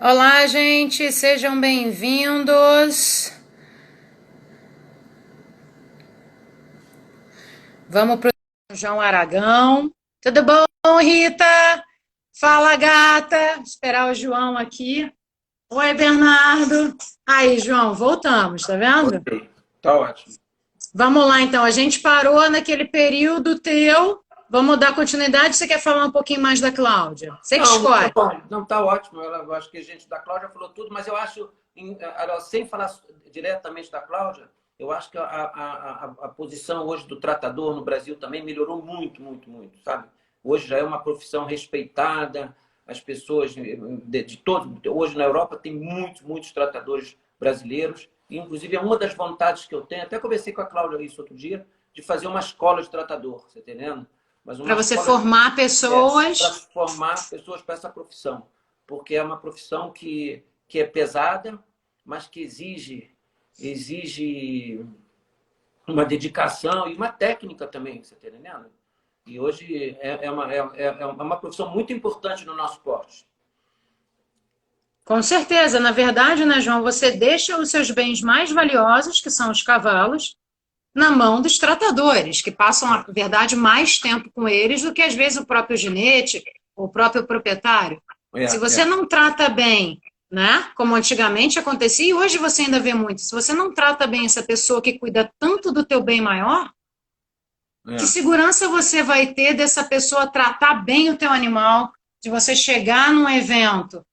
Olá, gente, sejam bem-vindos. Vamos para o João Aragão. Tudo bom, Rita? Fala, gata. Esperar o João aqui. Oi, Bernardo. Aí, João, voltamos, tá vendo? Ok, tá ótimo. Vamos lá, então. A gente parou naquele período teu. Vamos dar continuidade. Você quer falar um pouquinho mais da Cláudia? Você que Não, tá escolhe. bom, não tá ótimo. Eu acho que a gente da Cláudia falou tudo, mas eu acho, sem falar diretamente da Cláudia, eu acho que a posição hoje do tratador no Brasil também melhorou muito, muito, muito, sabe? Hoje já é uma profissão respeitada, as pessoas de todo. Hoje na Europa tem muitos, muitos tratadores brasileiros, e, inclusive é uma das vontades que eu tenho, até conversei com a Cláudia isso outro dia, de fazer uma escola de tratador, você tá entendendo? Mas Para uma você escola formar para pessoas. formar pessoas para essa profissão, porque é uma profissão que é pesada, mas que exige uma dedicação e uma técnica também, você está entendendo? E hoje é uma profissão muito importante no nosso esporte. Com certeza, na verdade, né, João, você deixa os seus bens mais valiosos, que são os cavalos, na mão dos tratadores, que passam, na verdade, mais tempo com eles do que às vezes o próprio ginete, ou o próprio proprietário. Se É, você é, não trata bem, né, como antigamente acontecia, e hoje você ainda vê muito, se você não trata bem essa pessoa que cuida tanto do teu bem maior, que é. segurança você vai ter dessa pessoa tratar bem o teu animal, de você chegar num evento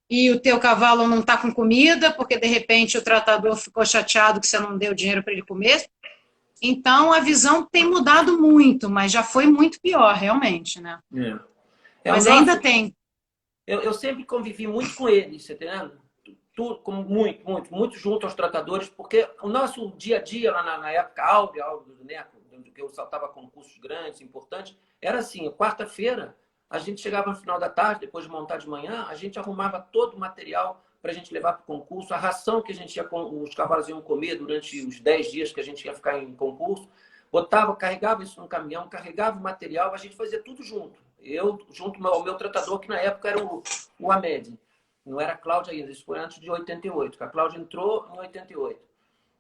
e o teu cavalo não está com comida, porque de repente o tratador ficou chateado que você não deu dinheiro para ele comer. Então a visão tem mudado muito, mas já foi muito pior, realmente, né? É o Mas ainda nosso. tem. Eu sempre convivi muito com eles, você tá entendendo? Tudo, como muito, muito, muito junto aos tratadores, porque o nosso dia a dia lá na época áurea do Neco, que eu saltava concursos grandes, importantes, era assim: quarta-feira, a gente chegava no final da tarde, depois de montar de manhã, a gente arrumava todo o material para a gente levar para o concurso, a ração que a gente ia, os cavalos iam comer durante os 10 dias que a gente ia ficar em concurso, botava, carregava isso no caminhão, carregava o material, a gente fazia tudo junto. Eu, junto ao meu tratador, que na época era o Amed. Não era a Cláudia ainda, isso foi antes de 88, que a Cláudia entrou em 88.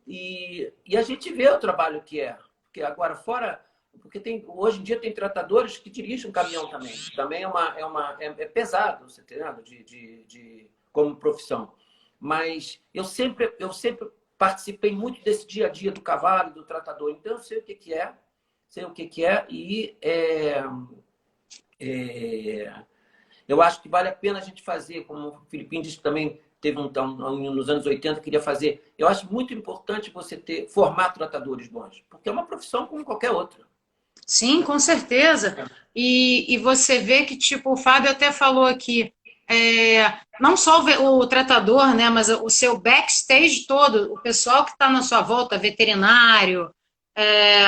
E a gente vê o trabalho que é. Porque agora, fora. Porque hoje em dia tem tratadores que dirigem um caminhão também. Também é pesado, você tá entendendo? Como profissão. Mas eu sempre participei muito desse dia a dia do cavalo, do tratador. Então, eu sei o que, que é, sei o que, que é, e é, eu acho que vale a pena a gente fazer, como o Filipinho disse que também teve nos anos 80, queria fazer. Eu acho muito importante você formar tratadores bons, porque é uma profissão como qualquer outra. Sim, com certeza. E você vê que, tipo, o Fábio até falou aqui, não só o tratador, né, mas o seu backstage todo, o pessoal que está na sua volta, veterinário, é,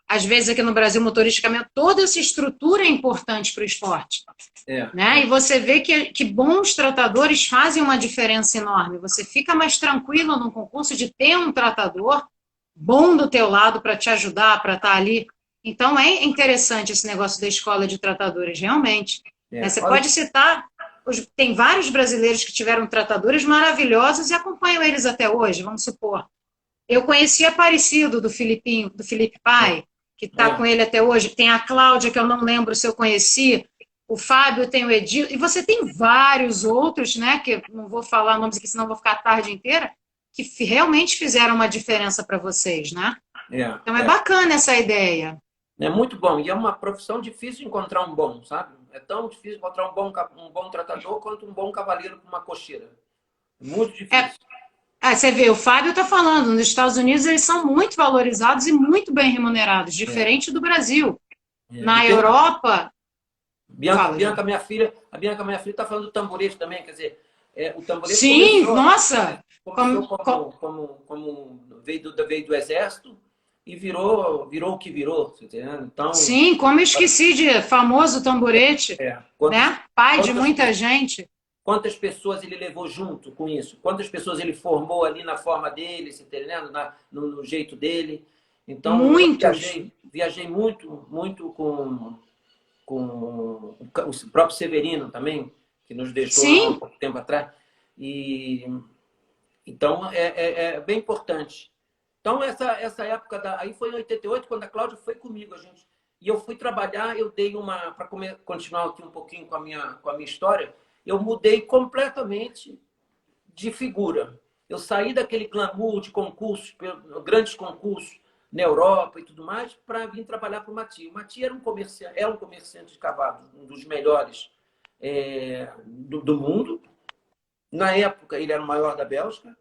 às vezes aqui no Brasil, motorista de caminhão, toda essa estrutura é importante para o esporte. É, Né? E é, você vê que bons tratadores fazem uma diferença enorme. Você fica mais tranquilo no concurso de ter um tratador bom do teu lado para te ajudar, para estar ali. Então é interessante esse negócio da escola de tratadores, realmente. Né? Você Olha, pode citar, tem vários brasileiros que tiveram tratadores maravilhosos e acompanham eles até hoje, vamos supor. Eu conheci Aparecido do Filipinho, do Felipe Pai, que está com é, ele até hoje. Tem a Cláudia, que eu não lembro se eu conheci. O Fábio tem o Edil. E você tem vários outros, né? Que eu não vou falar nomes aqui, senão vou ficar a tarde inteira, que realmente fizeram uma diferença para vocês, né? é, Então é é. bacana essa ideia. É muito bom. E é uma profissão difícil de encontrar um bom, sabe? É tão difícil encontrar um bom tratador quanto um bom cavaleiro com uma cocheira. Muito É, difícil. você vê, o Fábio está falando, nos Estados Unidos eles são muito valorizados e muito bem remunerados, É, diferente do Brasil. E Na tem uma Europa, fala, João. A minha filha está falando do tamborete também, quer dizer, o tamborete Sim, nossa, começou veio do exército e virou o que virou, você tá entendendo? Então, sim, como eu esqueci de famoso tamborete, quantas, né? Pai de quantas, muita gente. quantas pessoas ele levou junto com isso? Quantas pessoas ele formou ali na forma dele, você tá entendendo? No jeito dele. Então, eu Muitos. viajei muito, muito com o próprio Severino também, que nos deixou há um Sim, pouco tempo atrás. E, então, é bem importante. Então, essa época, aí foi em 88, quando a Cláudia foi comigo, e eu fui trabalhar, eu dei para continuar aqui um pouquinho com a minha história, eu mudei completamente de figura. Eu saí daquele glamour de concursos, grandes concursos na Europa e tudo mais, para vir trabalhar para o Mati. O Mati era um comerciante de cavalos, um dos melhores do mundo. Na época, ele era o maior da Bélgica,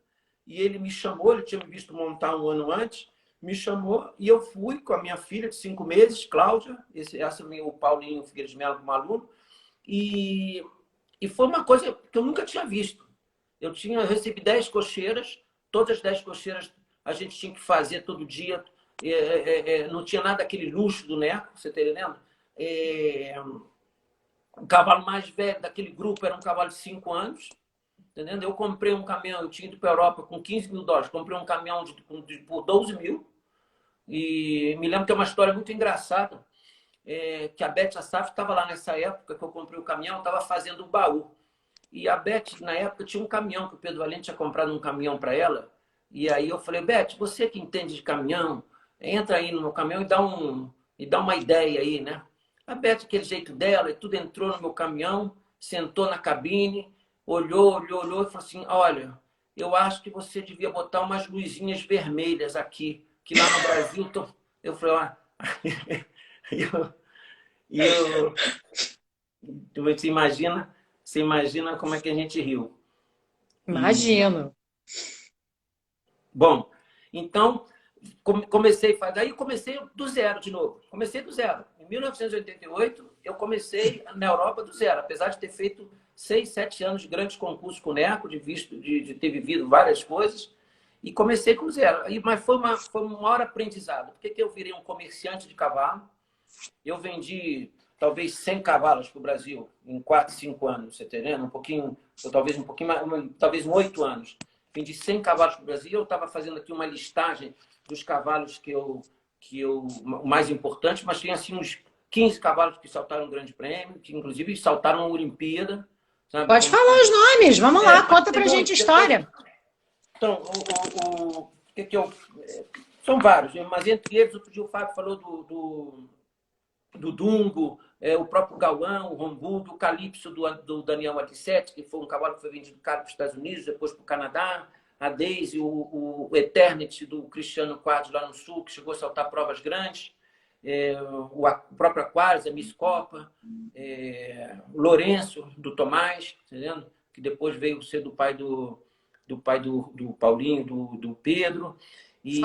e ele me chamou, ele tinha me visto montar um ano antes, me chamou, e eu fui com a minha filha de 5 meses, Cláudia, o Paulinho Figueiredo de Mello como aluno, e foi uma coisa que eu nunca tinha visto. Eu recebi 10 cocheiras, todas as 10 cocheiras a gente tinha que fazer todo dia, não tinha nada daquele luxo do Neco, você está entendendo? O cavalo mais velho daquele grupo era um cavalo de 5 anos, entendendo? Eu comprei um caminhão, eu tinha ido para a Europa com $15 mil, comprei um caminhão por 12 mil, e me lembro que é uma história muito engraçada, que a Beth Assaf estava lá nessa época que eu comprei o caminhão, estava fazendo o baú. E a Beth, na época, tinha um caminhão, que o Pedro Valente tinha comprado um caminhão para ela. E aí eu falei, Beth, você que entende de caminhão, entra aí no meu caminhão e dá uma ideia aí, né? A Beth, aquele jeito dela, e tudo entrou no meu caminhão, sentou na cabine, olhou e falou assim, olha, eu acho que você devia botar umas luzinhas vermelhas aqui, que lá no Brasil... Eu falei, ó... Você imagina como é que a gente riu. Imagino. Bom, então, comecei a fazer... Aí comecei do zero de novo. Comecei do zero. Em 1988, eu comecei na Europa do zero. Apesar de ter feito 6, 7 anos de grandes concursos com o Neco, de ter vivido várias coisas. E comecei com zero. Mas foi um maior aprendizado. Por que eu virei um comerciante de cavalo? Eu vendi talvez 100 cavalos para o Brasil em 4, 5 anos, você entendendo? Talvez um pouquinho mais, talvez em 8 anos. Vendi 100 cavalos para o Brasil. Eu estava fazendo aqui uma listagem dos cavalos o mais importante, mas tinha assim uns 15 cavalos que saltaram um grande prêmio, que inclusive saltaram uma Olimpíada. Sabe? Pode falar os nomes, vamos lá, conta pra gente a história. Então, são vários, mas entre eles, outro dia o Fábio falou do Dungo, o próprio Gauã, o Rombudo, o Calypso do Daniel Matissette, que foi um cavalo que foi vendido caro para os Estados Unidos, depois para o Canadá, a Daisy, o Eternity do Cristiano Quadros lá no Sul, que chegou a saltar provas grandes, o próprio Aquarius, a Miss Copa, o Lourenço, do Tomás, entendendo? Que depois veio ser do pai do Paulinho, do Pedro. E...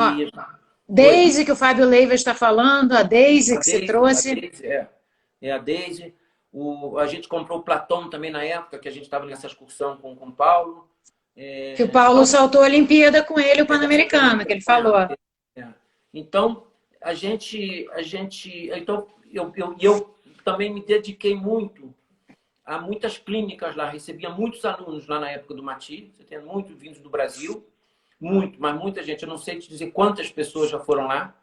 Daisy, que o Fábio Leiva está falando, a Daisy que você trouxe. A Daisy, a Daisy. A gente comprou o Platão também na época, que a gente estava nessa excursão com o Paulo. Que o Paulo saltou a Olimpíada com ele, o Pan-Americano, que ele falou. Então, então, eu também me dediquei muito a muitas clínicas lá, recebia muitos alunos lá na época do Mati, você tem muitos vindos do Brasil, mas muita gente, eu não sei te dizer quantas pessoas já foram lá,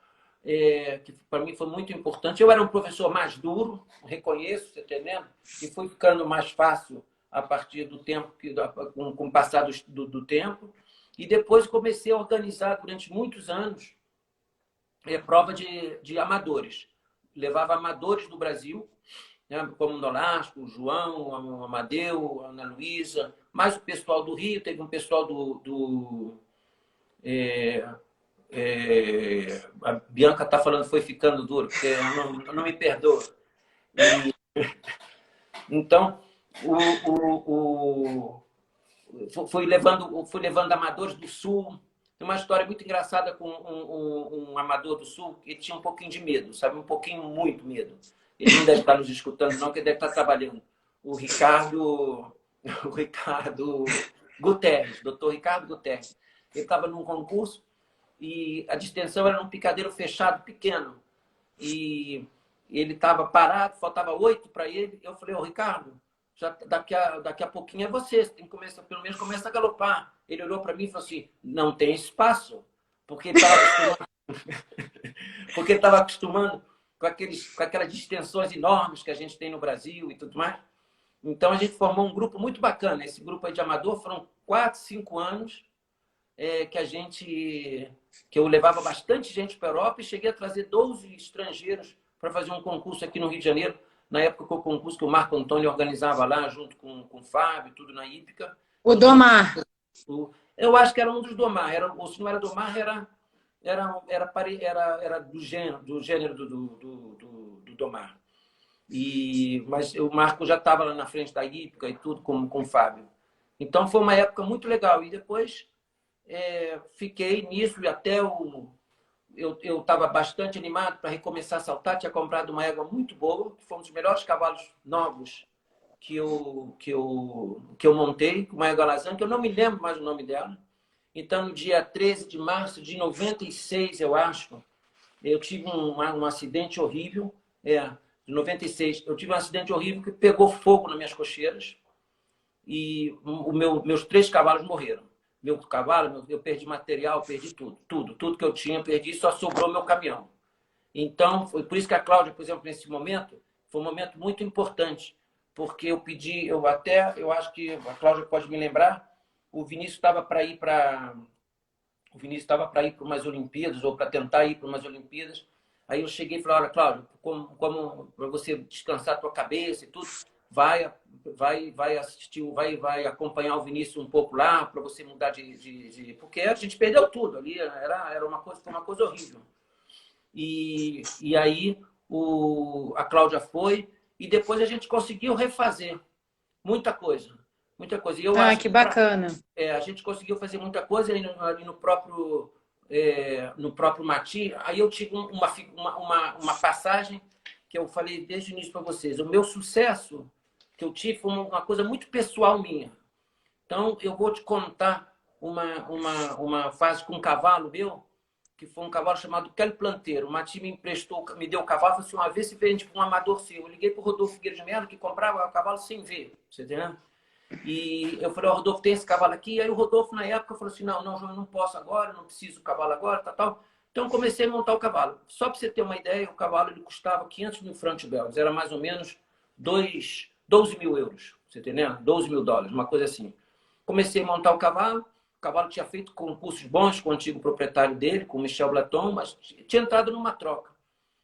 que para mim foi muito importante. Eu era um professor mais duro, reconheço, você entendendo? E foi ficando mais fácil a partir do tempo, com o passar do tempo. E depois comecei a organizar durante muitos anos prova de amadores. Levava amadores do Brasil, né, como o Nolasco, o João, o Amadeu, a Ana Luísa, mais o pessoal do Rio, teve um pessoal a Bianca está falando foi ficando duro, porque eu não me perdoa. Então, fui levando amadores do Sul. Tem uma história muito engraçada com um amador do Sul, que ele tinha um pouquinho de medo, sabe? Um pouquinho, muito medo. Ele não deve estar nos escutando, não, que ele deve estar trabalhando. O Ricardo Guterres, doutor Ricardo Guterres. Ele estava num concurso e a distensão era num picadeiro fechado, pequeno. E ele estava parado, faltava 8 para ele. Eu falei, Ricardo, daqui a pouquinho é você tem que começar, pelo menos começa a galopar. Ele olhou para mim e falou assim, não tem espaço, porque ele estava acostumando com aquelas distensões enormes que a gente tem no Brasil e tudo mais. Então a gente formou um grupo muito bacana. Esse grupo aí de amador foram 4, 5 anos que eu levava bastante gente para a Europa e cheguei a trazer 12 estrangeiros para fazer um concurso aqui no Rio de Janeiro, na época que o concurso que o Marco Antônio organizava lá, junto com o Fábio, tudo na Hípica. O Domar. Eu acho que era um dos Domar, ou se não era Domar, era do gênero do Domar. Mas o Marco já estava lá na frente da Hípica e tudo com o Fábio. Então foi uma época muito legal. E depois fiquei nisso e até eu estava bastante animado para recomeçar a saltar. Tinha comprado uma égua muito boa, que foi um dos melhores cavalos novos que eu montei, uma égua Lazan, que eu não me lembro mais o nome dela. Então, no dia 13 de março de 96, eu acho, eu tive um acidente horrível. De 96, eu tive um acidente horrível que pegou fogo nas minhas cocheiras e meus 3 cavalos morreram. Meu cavalo, eu perdi material, perdi tudo que eu tinha, perdi, só sobrou meu caminhão. Então, foi por isso que a Cláudia, por exemplo, nesse momento, foi um momento muito importante, porque eu pedi, eu acho que a Cláudia pode me lembrar, o Vinícius estava para ir para umas Olimpíadas, ou para tentar ir para umas Olimpíadas. Aí eu cheguei e falei, olha, Cláudio, como para você descansar a tua cabeça e tudo, vai assistir, vai acompanhar o Vinícius um pouco lá, para você mudar porque a gente perdeu tudo ali, foi uma coisa horrível. E aí a Cláudia foi, e depois a gente conseguiu refazer muita coisa. Muita coisa. E eu acho que bacana. a gente conseguiu fazer muita coisa ali no próprio Mati. Aí eu tive uma passagem que eu falei desde o início para vocês. O meu sucesso que eu tive foi uma coisa muito pessoal minha. Então, eu vou te contar uma fase com um cavalo meu, que foi um cavalo chamado Kelly Planteiro. O Mati me deu o cavalo, falou assim, uma vez se vende para um amador seu. Eu liguei para o Rodolfo Figueiredo de Mello, que comprava o cavalo sem ver. Você entendeu? E eu falei, Rodolfo, tem esse cavalo aqui? E aí o Rodolfo, na época, falou assim, não, João, eu não posso agora, não preciso do cavalo agora, tal. Então, eu comecei a montar o cavalo. Só para você ter uma ideia, o cavalo ele custava 500 mil francos belgas. Era mais ou menos 12 mil euros. Você entendeu? 12 mil dólares, uma coisa assim. Comecei a montar o cavalo tinha feito concursos bons com o antigo proprietário dele, com o Michel Blaton, mas tinha entrado numa troca.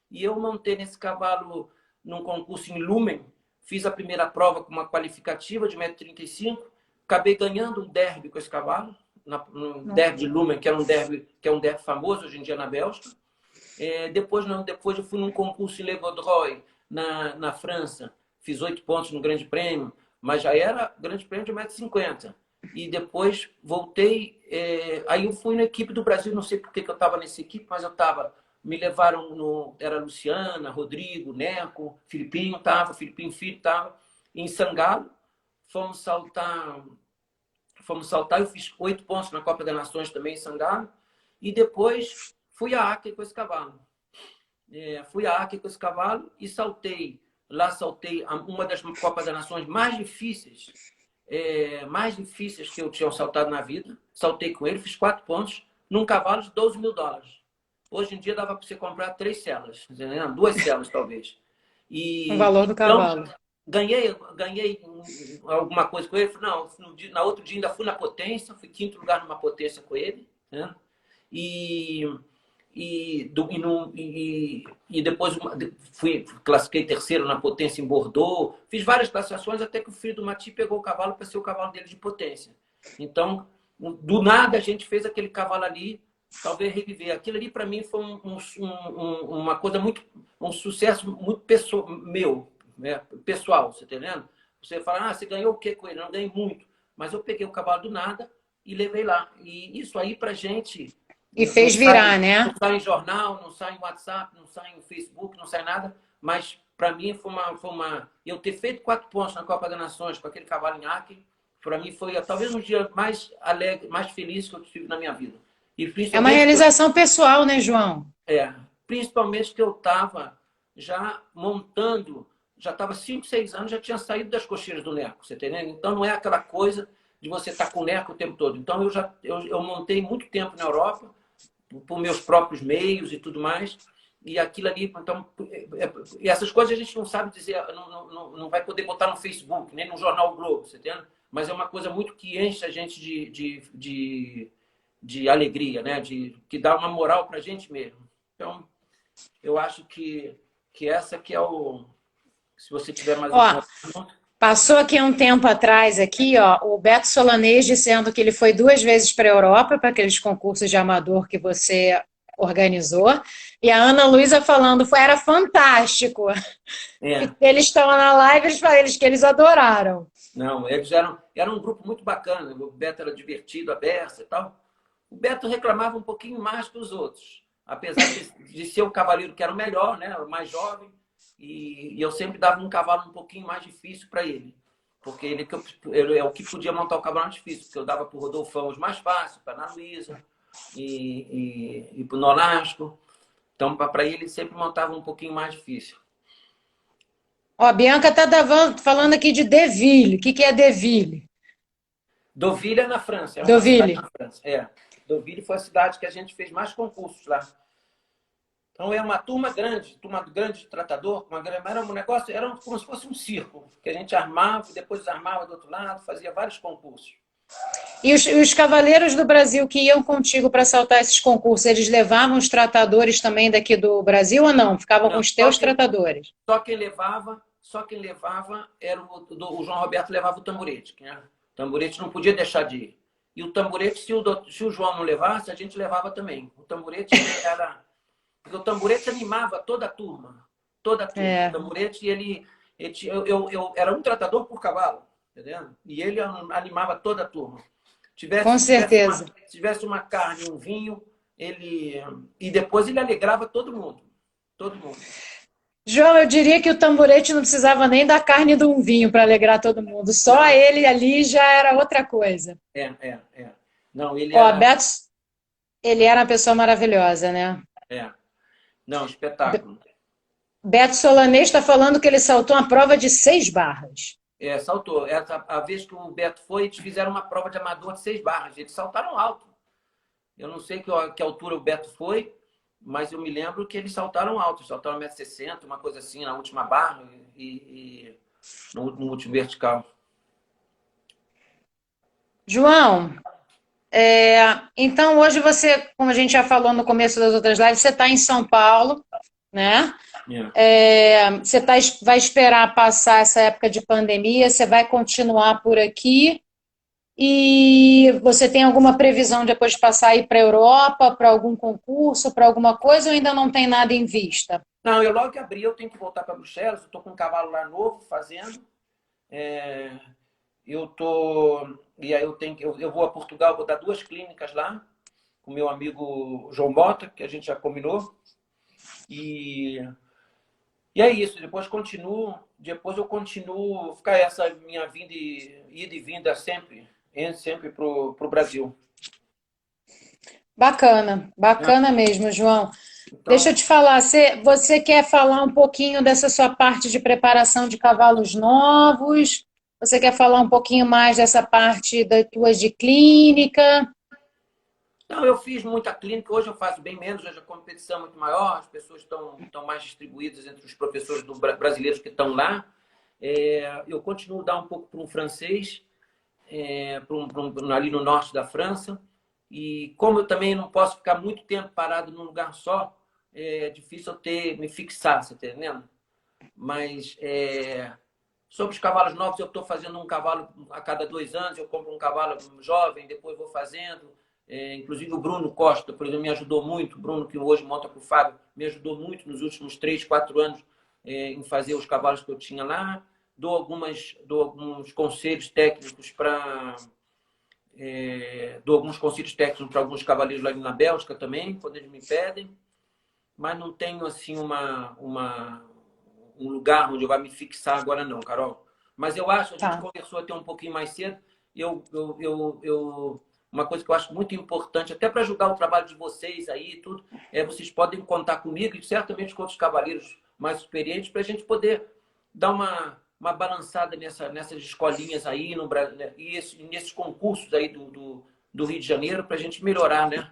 E eu montei nesse cavalo num concurso em Lumen, fiz a primeira prova com uma qualificativa de 1,35 m, acabei ganhando um derby com esse cavalo, no derby de Lumen, que é um derby famoso hoje em dia na Bélgica. Depois eu fui num concurso em Le Vaudreuil, na França, fiz 8 pontos no Grande Prêmio, mas já era Grande Prêmio de 1,50 m. E depois voltei, aí eu fui na equipe do Brasil, não sei por que eu estava nessa equipe, mas eu estava, me levaram, era Luciana, Rodrigo, Neco, Filipinho Filho estava, em Sangalo, fomos saltar, eu fiz 8 pontos na Copa das Nações também em Sangalo, e depois fui a Acre com esse cavalo. E saltei uma das Copas das Nações mais difíceis que eu tinha saltado na vida. Saltei com ele, fiz 4 pontos num cavalo de 12 mil dólares. Hoje em dia dava para você comprar 3 celas, 2 celas talvez. O valor do cavalo. Ganhei alguma coisa com ele. Não, na outro dia ainda fui na potência, fui 5º lugar numa potência com ele, né? E depois classifiquei 3º na potência em Bordeaux. Fiz várias classificações até que o filho do Mati pegou o cavalo para ser o cavalo dele de potência. Então, do nada, a gente fez aquele cavalo ali, talvez reviver. Aquilo ali, para mim, foi uma coisa um sucesso muito meu, né? Pessoal, você tá entendendo? Você fala, você ganhou o quê com ele? Eu não ganhei muito. Mas eu peguei o cavalo do nada e levei lá. E isso aí, pra gente... E fez virar, né? Não sai em jornal, não sai em WhatsApp, não sai em Facebook, não sai nada. Mas, para mim, foi uma... Eu ter feito 4 pontos na Copa das Nações com aquele cavalo em Acre, para mim foi talvez um dia mais alegre, mais feliz que eu tive na minha vida. É uma realização pessoal, né, João? Principalmente que eu estava já montando, já estava 5, 6 anos, já tinha saído das cocheiras do Neco, você entendeu? Então, não é aquela coisa de você estar com o Neco o tempo todo. Então, eu montei muito tempo na Europa, por meus próprios meios e tudo mais, e aquilo ali, então, e essas coisas a gente não sabe dizer, não vai poder botar no Facebook, nem no Jornal Globo, você entende? mas é uma coisa muito que enche a gente de alegria, né? Que dá uma moral para a gente mesmo. Então, eu acho que essa que é o... Se você tiver mais alguma pergunta... Passou aqui um tempo atrás, aqui, ó, o Beto Solanês dizendo que ele foi 2 vezes para a Europa, para aqueles concursos de amador que você organizou, e a Ana Luísa falando, era fantástico. Eles estão na live, eles que eles adoraram. Não, eles eram um grupo muito bacana, o Beto era divertido, aberto e tal. O Beto reclamava um pouquinho mais que os outros, apesar de ser o cavaleiro que era o melhor, né, o mais jovem, e eu sempre dava um cavalo um pouquinho mais difícil para ele, porque ele é o que podia montar o cavalo mais difícil, porque eu dava para o Rodolfão os mais fáceis, para a Ana Luísa e para o Nolasco. Então, para ele, sempre montava um pouquinho mais difícil. Ó, a Bianca está falando aqui de Deauville. O que é Deauville? Deauville é na França. É Deauville. Na França. Deauville foi a cidade que a gente fez mais concursos lá. Então, era uma turma grande de tratador. Era um negócio, era como se fosse um circo, que a gente armava e depois desarmava do outro lado, fazia vários concursos. E os cavaleiros do Brasil que iam contigo para saltar esses concursos, eles levavam os tratadores também daqui do Brasil ou não? Ficavam com os teus tratadores? Só quem levava era o João Roberto, levava o tamborete. Né? O tamborete não podia deixar de ir. E o tamborete, se o João não levasse, a gente levava também. O tamborete era... Porque o tamborete animava toda a turma. Toda a turma. O tamborete, eu era um tratador por cavalo. Entendendo? E ele animava toda a turma. Com certeza. Se tivesse uma carne, um vinho, e depois ele alegrava todo mundo. Todo mundo. João, eu diria que o tamborete não precisava nem da carne de um vinho para alegrar todo mundo. Só ele ali já era outra coisa. Não, Beto, ele era uma pessoa maravilhosa, né? Não, espetáculo. Beto Solanês está falando que ele saltou uma prova de 6 barras. Saltou. A vez que o Beto foi, eles fizeram uma prova de amador de 6 barras. Eles saltaram alto. Eu não sei que altura o Beto foi, mas eu me lembro que eles saltaram alto. Eles saltaram 1,60 m, uma coisa assim, na última barra e no último vertical. João, então hoje você, como a gente já falou no começo das outras lives, você está em São Paulo, né? Você vai esperar passar essa época de pandemia, você vai continuar por aqui e você tem alguma previsão depois de passar aí para a Europa, para algum concurso, para alguma coisa, ou ainda não tem nada em vista? Não, eu logo que abri, eu tenho que voltar para Bruxelas, eu estou com um cavalo lá novo fazendo, e aí eu vou a Portugal, vou dar 2 clínicas lá, com meu amigo João Mota, que a gente já combinou, e é isso, depois eu continuo, ficar essa minha ida e vinda sempre para o Brasil. Bacana mesmo, João. Então, deixa eu te falar, você quer falar um pouquinho dessa sua parte de preparação de cavalos novos? Você quer falar um pouquinho mais dessa parte das tuas de clínica? Não, eu fiz muita clínica, hoje eu faço bem menos, hoje a competição é muito maior, as pessoas estão mais distribuídas entre os professores brasileiros que estão lá. Eu continuo a dar um pouco para um francês, ali no norte da França, e como eu também não posso ficar muito tempo parado num lugar só, é difícil eu me fixar, você está entendendo? Mas sobre os cavalos novos, eu estou fazendo um cavalo a cada 2 anos, eu compro um cavalo jovem, depois vou fazendo. Inclusive o Bruno Costa, por exemplo, me ajudou muito. O Bruno, que hoje monta para o Fábio, me ajudou muito nos últimos 3, 4 anos em fazer os cavalos que eu tinha lá. Dou alguns conselhos técnicos para alguns cavaleiros lá na Bélgica também, quando eles me pedem. Mas não tenho assim um lugar onde eu vou me fixar agora não, Carol. Mas eu acho, a gente conversou até um pouquinho mais cedo, uma coisa que eu acho muito importante, até para ajudar o trabalho de vocês aí, tudo, vocês podem contar comigo e certamente com outros cavaleiros mais experientes para a gente poder dar uma balançada nessas escolinhas aí no Brasil, né? E nesses concursos aí do Rio de Janeiro para a gente melhorar, né?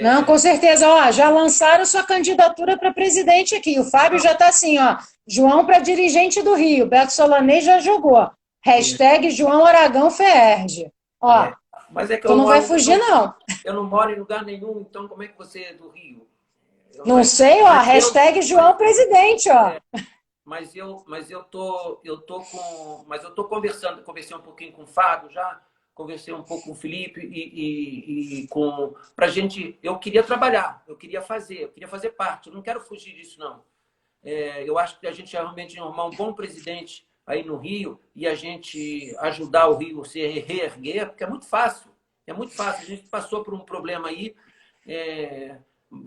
Não, com certeza. Ó, já lançaram sua candidatura para presidente aqui. O Fábio já está assim, ó, João para dirigente do Rio. Beto Solanês já jogou. Hashtag João Aragão Ferge. Ó, Mas é que tu não vai fugir, não. Eu não moro em lugar nenhum, então como é que você é do Rio? Não sei, ó, hashtag João Presidente, ó. Mas eu tô conversando, conversei um pouquinho com o Fábio já, conversei um pouco com o Felipe e com pra gente, eu queria trabalhar, eu queria fazer parte, eu não quero fugir disso não. Eu acho que a gente realmente arrumar um bom presidente aí no Rio e a gente ajudar o Rio a se reerguer, porque é muito fácil. É muito fácil. A gente passou por um problema aí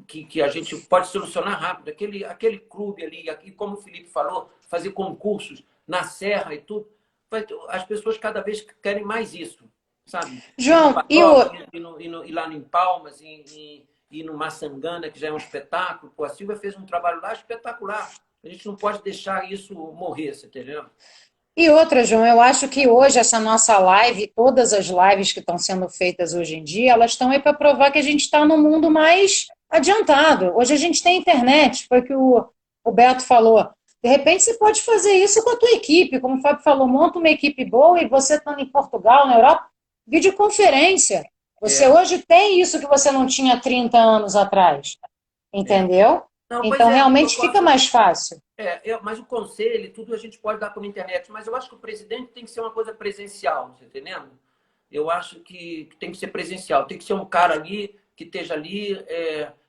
que a gente pode solucionar rápido. Aquele clube ali, aqui, como o Felipe falou, fazer concursos na Serra e tudo. As pessoas cada vez querem mais isso, sabe? João, E lá em Palmas, e no Maçangana, que já é um espetáculo. Pô, a Silvia fez um trabalho lá espetacular. A gente não pode deixar isso morrer, você entendeu? e outra, João, eu acho que hoje essa nossa live, todas as lives que estão sendo feitas hoje em dia, elas estão aí para provar que a gente está num mundo mais adiantado. Hoje a gente tem internet, foi o que o Beto falou. De repente você pode fazer isso com a tua equipe, como o Fábio falou, monta uma equipe boa e você estando em Portugal, na Europa, videoconferência. Você hoje tem isso que você não tinha há 30 anos atrás, entendeu? Não, Então realmente fica mais fácil. Mas o conselho e tudo a gente pode dar pela internet. Mas eu acho que o presidente tem que ser uma coisa presencial, você entendendo? Eu acho que tem que ser presencial. Tem que ser um cara ali, que esteja ali,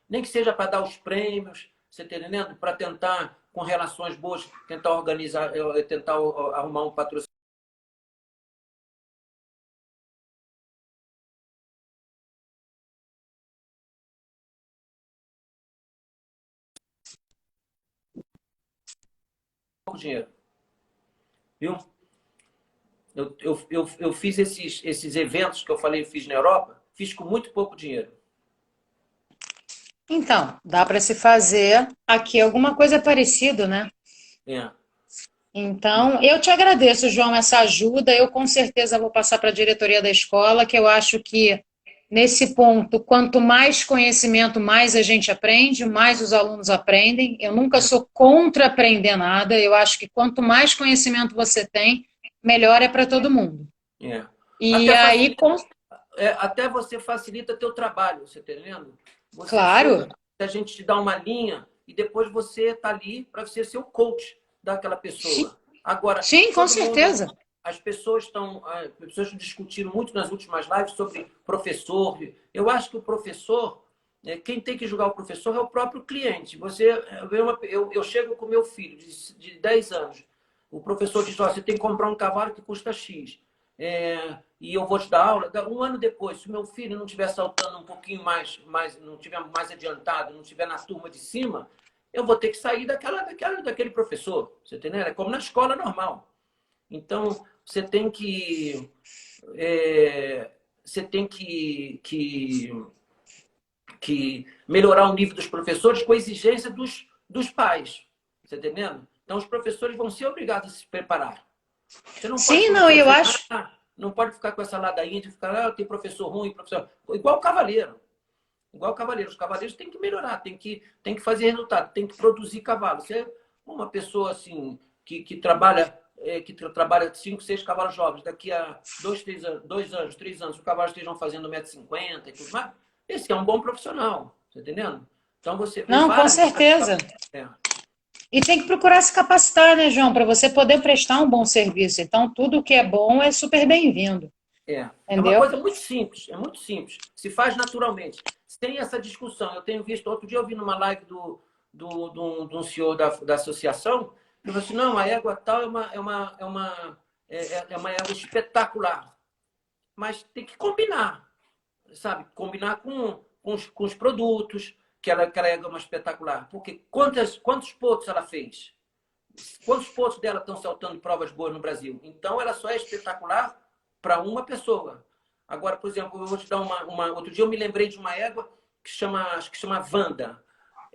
nem que seja para dar os prêmios, você está entendendo? Para tentar, com relações boas, tentar organizar, tentar arrumar um patrocínio. Dinheiro, viu? Eu fiz esses eventos que eu falei, fiz na Europa, fiz com muito pouco dinheiro. Então, dá para se fazer aqui alguma coisa parecida, né? É. Então, eu te agradeço, João, essa ajuda. Eu com certeza vou passar para a diretoria da escola, que eu acho que nesse ponto, quanto mais conhecimento, mais a gente aprende, mais os alunos aprendem. Eu nunca sou contra aprender nada. Eu acho que quanto mais conhecimento você tem, melhor é para todo mundo. É. E aí, até você facilita teu trabalho, você tá entendendo? claro. A gente te dá uma linha e depois você tá ali para você ser o coach daquela pessoa. Agora, Sim, com certeza. As pessoas discutiram muito nas últimas lives sobre professor. Eu acho que o professor, quem tem que julgar o professor é o próprio cliente. Eu chego com meu filho de 10 anos. O professor diz: você tem que comprar um cavalo que custa X. E eu vou te dar aula. Um ano depois, se o meu filho não estiver saltando um pouquinho mais, não estiver mais adiantado, não estiver na turma de cima, eu vou ter que sair daquele professor. Você entendeu? É como na escola normal. Então, você tem que melhorar o nível dos professores com a exigência dos pais. Você está entendendo? Então, os professores vão ser obrigados a se preparar. Você não Sim, não, eu acho. Não pode ficar com essa ladainha de ficar, tem professor ruim, professor. Igual o cavaleiro. Igual o cavaleiro. Os cavaleiros têm que melhorar, tem que fazer resultado, tem que produzir cavalos. Você é uma pessoa assim, que trabalha 5, 6 cavalos jovens, daqui a 2 anos, 3 anos, os cavalos estejam fazendo 1,50 m e tudo mais, esse é um bom profissional, tá entendendo? Então você vê. Não, com certeza. E tem que procurar se capacitar, né, João, para você poder prestar um bom serviço. Então, tudo que é bom é super bem-vindo. É uma coisa muito simples, é muito simples. Se faz naturalmente. Sem essa discussão. Eu tenho visto, outro dia eu vi numa live de um senhor da associação, ele falou assim: não, a égua tal é uma égua espetacular. Mas tem que combinar, sabe? Combinar com os produtos, que ela égua é uma espetacular. Porque quantos pontos ela fez? Quantos pontos dela estão saltando provas boas no Brasil? Então, ela só é espetacular para uma pessoa. Agora, por exemplo, eu vou te dar outro dia eu me lembrei de uma égua acho que chama Wanda.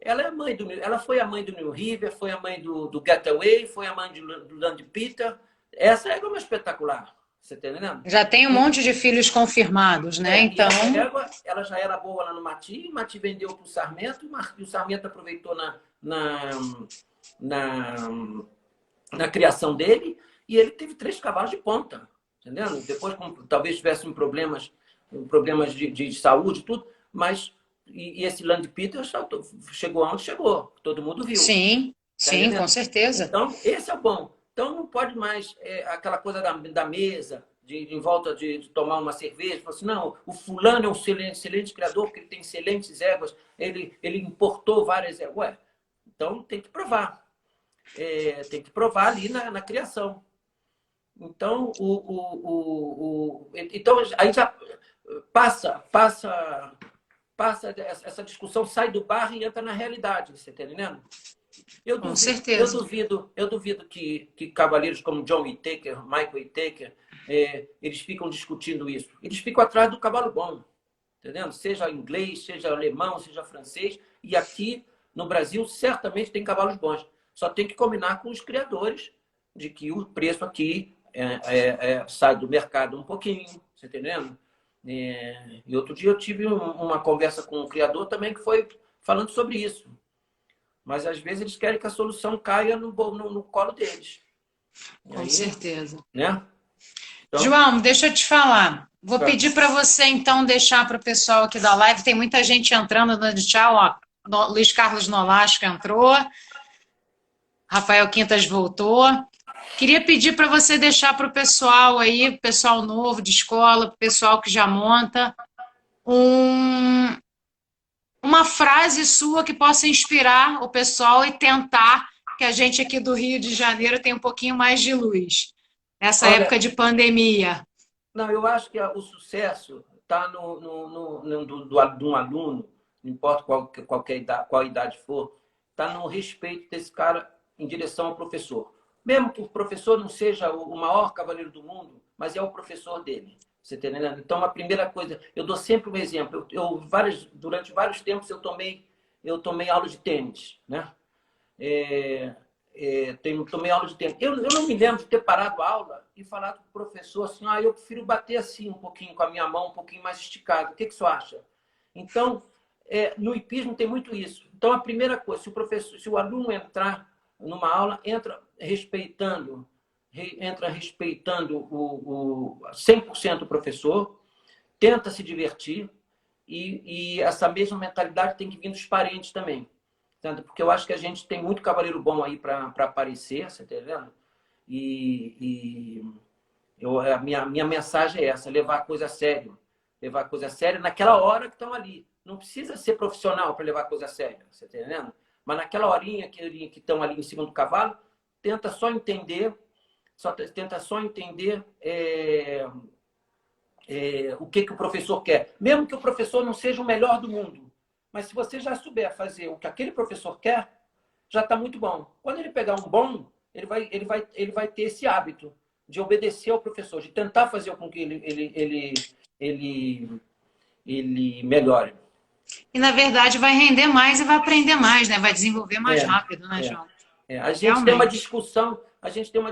Ela foi a mãe do New River, foi a mãe do Getaway, foi a mãe do Land Peter. Essa égua é uma espetacular. Você está entendendo? Já tem um monte de filhos confirmados, né? Então. E essa égua, ela já era boa lá no Mati, o Mati vendeu para o Sarmento, e o Sarmento aproveitou na criação dele. E ele teve 3 cavalos de ponta, entendeu? Depois, talvez tivesse problemas de saúde e tudo, mas e esse Land Peter chegou onde chegou, todo mundo viu. Sim, Tá sim, com entendendo? certeza. Então, esse é o bom. Então, não pode mais aquela coisa da mesa, em volta de tomar uma cerveja. Falar assim, não, o fulano é um excelente criador, porque ele tem excelentes éguas, ele importou várias éguas. Ué, então tem que provar. Tem que provar ali na criação. Então, então, aí já passa essa discussão, sai do bar e entra na realidade, você está entendendo? Com Eu certeza. duvido, eu duvido que cavaleiros como John Whittaker, Michael Whittaker, eles ficam discutindo isso. Eles ficam atrás do cavalo bom, entendendo? Seja inglês, seja alemão, seja francês. E aqui no Brasil, certamente tem cavalos bons. Só tem que combinar com os criadores de que o preço aqui sai do mercado um pouquinho, você tá entendendo? E outro dia eu tive uma conversa com um criador também que foi falando sobre isso. Mas às vezes eles querem que a solução caia no colo deles. E Com aí, certeza. né? Então, João, deixa eu te falar. Vou pedir para você, então, deixar para o pessoal aqui da live. Tem muita gente entrando, dando tchau. Ó, Luiz Carlos Nolasco entrou. Rafael Quintas voltou. Queria pedir para você deixar para o pessoal aí, pessoal novo de escola, pessoal que já monta, um, uma frase sua que possa inspirar o pessoal e tentar que a gente aqui do Rio de Janeiro tenha um pouquinho mais de luz nessa olha, época de pandemia. não, eu acho que o sucesso está de um aluno, não importa qual idade for, está no respeito desse cara em direção ao professor. Mesmo que o professor não seja o maior cavaleiro do mundo, mas é o professor dele. Você está entendendo? Então, a primeira coisa, eu dou sempre um exemplo. Durante vários tempos, eu tomei aula de tênis, né? Tomei aula de tênis. Eu não me lembro de ter parado a aula e falado com o professor assim, eu prefiro bater assim um pouquinho com a minha mão, um pouquinho mais esticada. O que você acha? Então, no hipismo tem muito isso. Então, a primeira coisa, se o aluno entrar numa aula, entra respeitando o 100% o professor, tenta se divertir e essa mesma mentalidade tem que vir dos parentes também. Porque eu acho que a gente tem muito cavaleiro bom aí para aparecer, você está vendo? A minha mensagem é essa, levar a coisa a sério. Levar a coisa a sério naquela hora que estão ali. Não precisa ser profissional para levar a coisa a sério, você está entendendo? Mas naquela horinha que estão ali em cima do cavalo, tenta só entender o que o professor quer. Mesmo que o professor não seja o melhor do mundo. Mas se você já souber fazer o que aquele professor quer, já está muito bom. Quando ele pegar um bom, ele vai ter esse hábito de obedecer ao professor, de tentar fazer com que ele melhore. E, na verdade, vai render mais e vai aprender mais, né? Vai desenvolver mais É, rápido, né, é, João? A gente tem uma Realmente.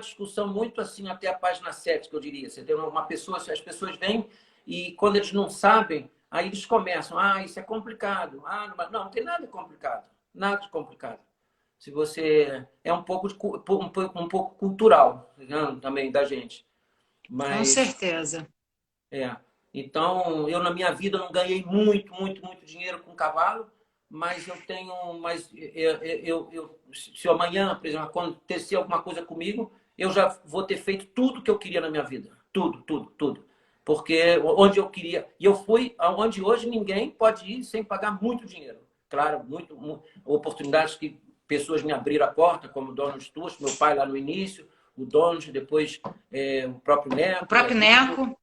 discussão, muito assim, até a página 7, que eu diria. Você tem uma pessoa, as pessoas vêm e quando eles não sabem, aí eles começam, isso é complicado. Não tem nada complicado. Nada de complicado. Se você é um pouco cultural, né, também da gente. Com Mas certeza. é. Então, eu na minha vida não ganhei muito, muito, muito dinheiro com cavalo, mas eu tenho, se amanhã, por exemplo, acontecer alguma coisa comigo, eu já vou ter feito tudo que eu queria na minha vida, tudo, tudo, tudo, porque onde eu queria, e eu fui aonde hoje ninguém pode ir sem pagar muito dinheiro, claro, oportunidades que pessoas me abriram a porta, como o Donald Stuart, meu pai lá no início, o Donald, depois o próprio O Neco, próprio Neco.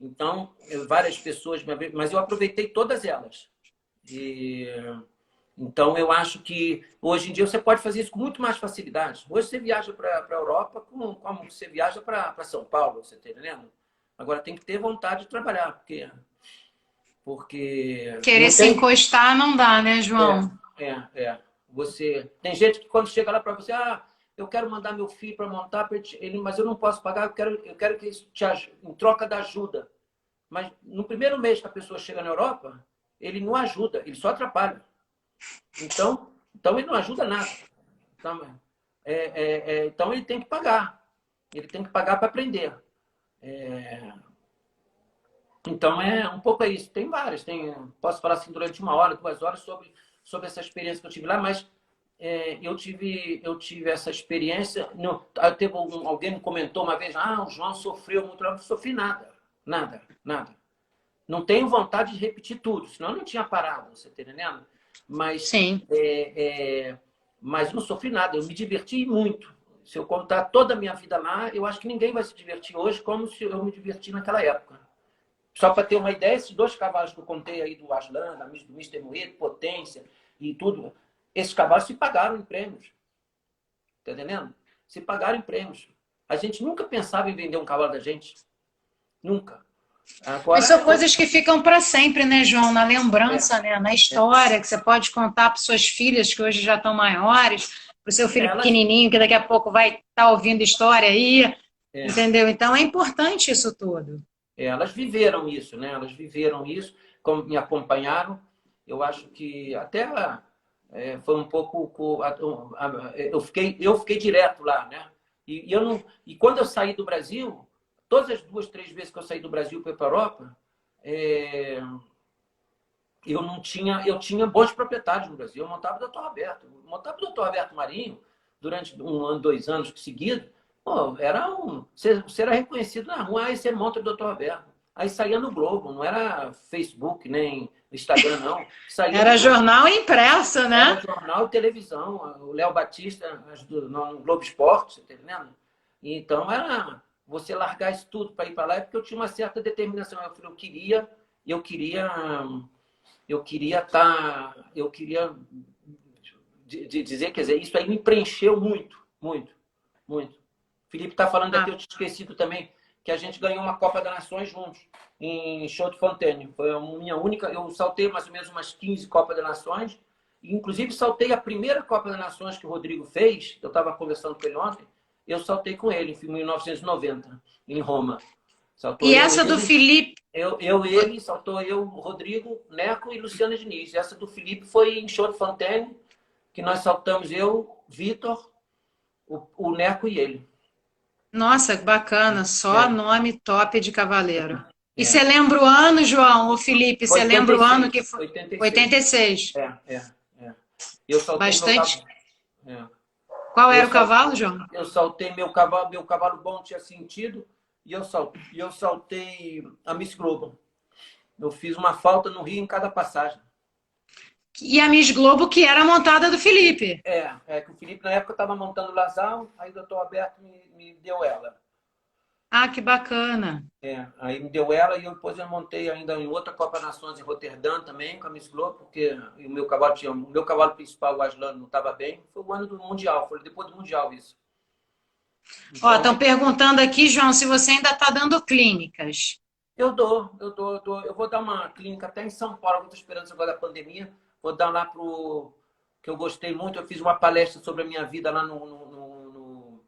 Então, várias pessoas, mas eu aproveitei todas elas. Então, eu acho que hoje em dia você pode fazer isso com muito mais facilidade. Hoje você viaja para a Europa como você viaja para São Paulo, você está entendendo? Agora tem que ter vontade de trabalhar, porque Querer não se tem. encostar não dá, né, João? Você tem gente que quando chega lá para você, eu quero mandar meu filho para montar, mas eu não posso pagar, eu quero que isso em troca da ajuda. Mas no primeiro mês que a pessoa chega na Europa, ele não ajuda, ele só atrapalha. Então ele não ajuda nada. Então ele tem que pagar. Ele tem que pagar para aprender. Então, um pouco isso. Tem várias. Posso falar assim durante 1 hora, 2 horas sobre essa experiência que eu tive lá, mas eu tive essa experiência. Alguém me comentou uma vez, o João sofreu muito. Eu não sofri nada. Nada, nada. Não tenho vontade de repetir tudo, senão eu não tinha parado, você está entendendo? Mas, Sim. Mas não sofri nada, eu me diverti muito. Se eu contar toda a minha vida lá, eu acho que ninguém vai se divertir hoje como se eu me diverti naquela época. Só para ter uma ideia, esses 2 cavalos que eu contei aí do Aslan, do Mister Moedo, Potência e tudo, esses cavalos se pagaram em prêmios. Está entendendo? Se pagaram em prêmios. A gente nunca pensava em vender um cavalo da gente. Nunca. Agora, Mas são coisas que ficam para sempre, né, João? Na lembrança, né? Na história, que você pode contar para suas filhas, que hoje já estão maiores, para o seu filho pequenininho, que daqui a pouco vai estar ouvindo história aí, entendeu? Então, é importante isso tudo. Elas viveram isso, né? Elas viveram isso, como me acompanharam. Eu acho que até foi um pouco... Eu fiquei direto lá, né? E quando eu saí do Brasil... Todas as 2, 3 vezes que eu saí do Brasil para a Europa, eu tinha bons proprietários no Brasil. Eu montava o Dr. Roberto. Eu montava o Dr. Roberto Marinho durante 1 ano, 2 anos seguidos. Você era reconhecido na rua, aí você monta o Dr. Roberto. Aí saía no Globo, não era Facebook, nem Instagram, não. Era jornal impresso, né? Era jornal e televisão. O Léo Batista no Globo Esporte, você está entendendo? Então, era... Você largar isso tudo para ir para lá é porque eu tinha uma certa determinação. Eu queria dizer, quer dizer, isso aí me preencheu muito, muito, muito. O Felipe está falando aqui, eu tinha esquecido também, que a gente ganhou uma Copa das Nações juntos, em Chaux-de-Fontaine. Foi a minha única, eu saltei mais ou menos umas 15 Copas das Nações, e inclusive saltei a primeira Copa das Nações que o Rodrigo fez, eu estava conversando com ele ontem, eu saltei com ele em 1990, em Roma. Saltou e essa do Felipe? Ele, saltou eu, Rodrigo, Neco e Luciana Diniz. Essa do Felipe foi em Chaux-de-Fontaine, que nós saltamos eu, Vitor, o Neco e ele. Nossa, que bacana. Só nome top de cavaleiro. E você lembra o ano, João? Ou Felipe, você lembra o ano que foi? 86. Eu saltei bastante. meu cavalo. Qual era o cavalo, João? Eu saltei meu cavalo bom tinha sentido, e eu saltei a Miss Globo. Eu fiz uma falta no Rio em cada passagem. E a Miss Globo, que era a montada do Felipe. Que o Felipe na época estava montando o Lasal, aí o Dr. Alberto me deu ela. Ah, que bacana. Aí me deu ela e depois eu montei ainda em outra Copa Nações em Roterdã também, com a Miss Globo, porque o meu cavalo principal, o Aslan, não estava bem. Foi o ano do Mundial, foi depois do Mundial isso. Então, estão perguntando aqui, João, se você ainda está dando clínicas. Eu dou. Eu vou dar uma clínica até em São Paulo, eu estou esperando agora da pandemia. Vou dar lá que eu gostei muito. Eu fiz uma palestra sobre a minha vida lá no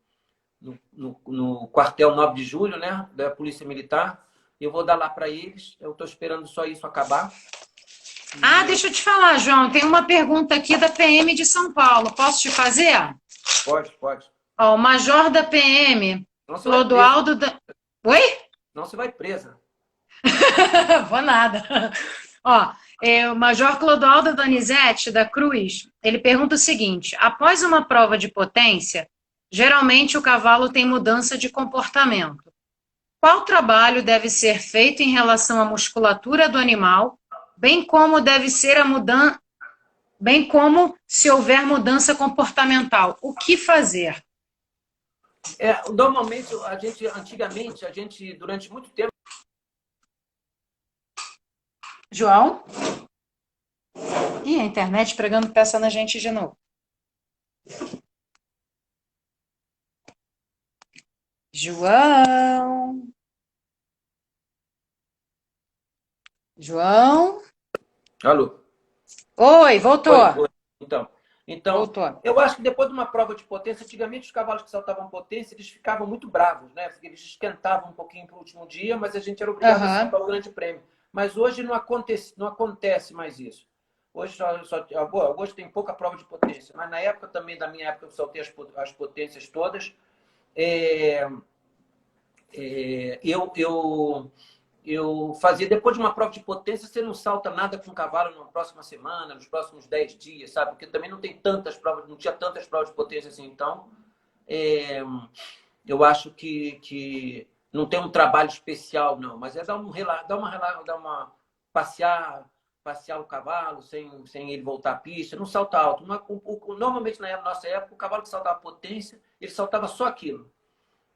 quartel 9 de julho, né, da Polícia Militar. Eu vou dar lá para eles. Eu estou esperando só isso acabar. Deixa eu te falar, João. Tem uma pergunta aqui da PM de São Paulo. Posso te fazer? Pode. O major da PM, Clodoaldo da... Oi? Não, você vai presa. Vou nada. O major Clodoaldo Donizete da Cruz, ele pergunta o seguinte: após uma prova de potência, geralmente o cavalo tem mudança de comportamento. Qual trabalho deve ser feito em relação à musculatura do animal, bem como se houver mudança comportamental? O que fazer? Normalmente, antigamente, durante muito tempo... João? Ih, a internet pregando peça na gente de novo. João? Alô? Oi, voltou. Oi. Então, voltou. Eu acho que depois de uma prova de potência, antigamente os cavalos que saltavam potência, eles ficavam muito bravos, né? Eles esquentavam um pouquinho para o último dia, mas a gente era obrigado a saltar o grande prêmio. Mas hoje não acontece mais isso. Hoje hoje tem pouca prova de potência, mas na época também, da minha época, eu saltei as potências todas. Eu fazia, depois de uma prova de potência, você não salta nada com o cavalo na próxima semana, nos próximos 10 dias, sabe? Porque também não tem tantas provas, não tinha tantas provas de potência assim. Então, eu acho que não tem um trabalho especial, não. Mas é dar uma passear o cavalo sem ele voltar à pista, não salta alto. Normalmente, na nossa época, o cavalo que saltava potência, ele saltava só aquilo.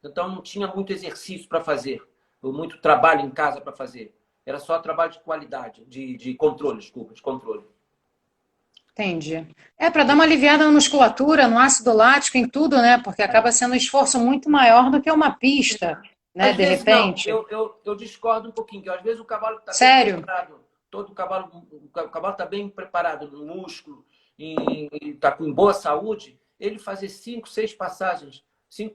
Então, não tinha muito exercício para fazer, muito trabalho em casa para fazer. Era só trabalho de qualidade, de controle, desculpa, de controle. Entendi. Para dar uma aliviada na musculatura, no ácido lático, em tudo, né? Porque acaba sendo um esforço muito maior do que uma pista, né? Às De vezes não, repente. eu discordo um pouquinho, que às vezes o cavalo está bem Sério? preparado, o cavalo está bem preparado no músculo, está com boa saúde, ele fazer 5 passagens, que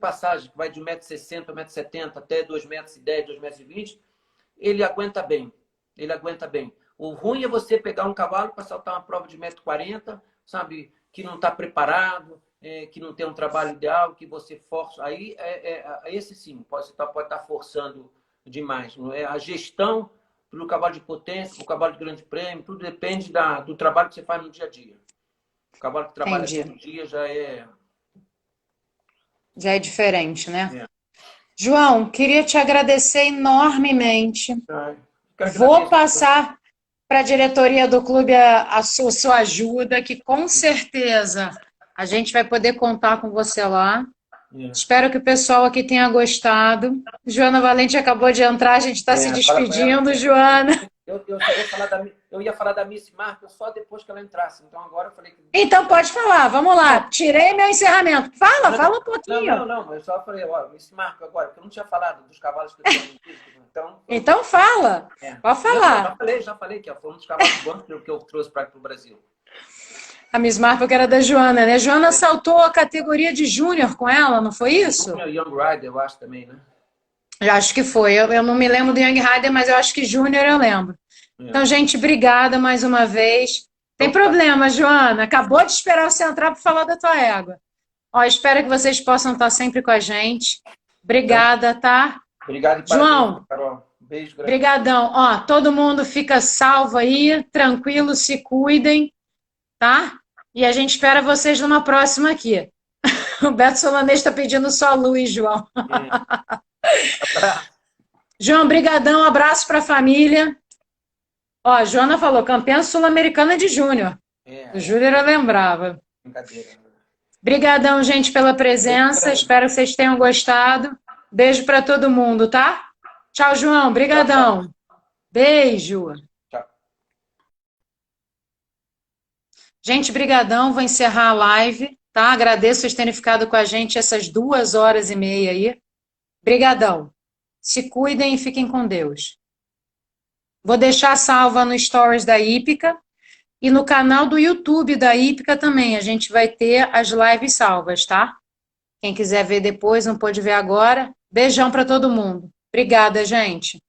vai de 1,60 m, 1,70 m até 2,10 m, 2,20 m, ele aguenta bem. Ele aguenta bem. O ruim é você pegar um cavalo para saltar uma prova de 1,40 m, sabe, que não está preparado, que não tem um trabalho ideal, que você força. Aí, esse sim, pode estar forçando demais. Não é? A gestão para o cavalo de potência, para o cavalo de grande prêmio, tudo depende do trabalho que você faz no dia a dia. O cavalo que trabalha Entendi. todo dia já é... Já é diferente, né? É. João, queria te agradecer enormemente. Vou Agradeço. passar para a diretoria do clube a sua ajuda, que com certeza a gente vai poder contar com você lá. Espero que o pessoal aqui tenha gostado. Joana Valente acabou de entrar, a gente está se despedindo, Joana. Eu ia falar da Miss Marca só depois que ela entrasse. Então agora eu falei que... Então pode falar, vamos lá. Tirei meu encerramento. Fala um pouquinho. Não. Eu só falei, ó, Miss Marca agora, porque eu não tinha falado dos cavalos que eu tenho no Então fala. Pode falar. Já falei que foi um dos cavalos bons que eu trouxe para o Brasil. A Miss Marple, que era da Joana, né? Joana saltou a categoria de júnior com ela, não foi isso? Young Rider, eu acho também, né? Eu acho que foi. Eu não me lembro do Young Rider, mas eu acho que júnior eu lembro. Então, gente, obrigada mais uma vez. Tem problema, Joana. Acabou de esperar você entrar para falar da tua égua. Ó, espero que vocês possam estar sempre com a gente. Obrigada, tá? Obrigado, João. Carol. Beijo grande. Obrigadão. Ó, todo mundo fica salvo aí, tranquilo, se cuidem, tá? E a gente espera vocês numa próxima aqui. O Beto Solanês está pedindo só luz, João. João, brigadão, abraço para a família. Ó, a Joana falou, campeã sul-americana de júnior. O Júnior eu lembrava. Brincadeira. Brigadão, gente, pela presença. Espero que vocês tenham gostado. Beijo para todo mundo, tá? Tchau, João. Brigadão. Beijo. Gente, brigadão, vou encerrar a live, tá? Agradeço vocês terem ficado com a gente essas 2h30 aí. Brigadão. Se cuidem e fiquem com Deus. Vou deixar salva no Stories da Hípica e no canal do YouTube da Hípica também. A gente vai ter as lives salvas, tá? Quem quiser ver depois, não pode ver agora. Beijão para todo mundo. Obrigada, gente.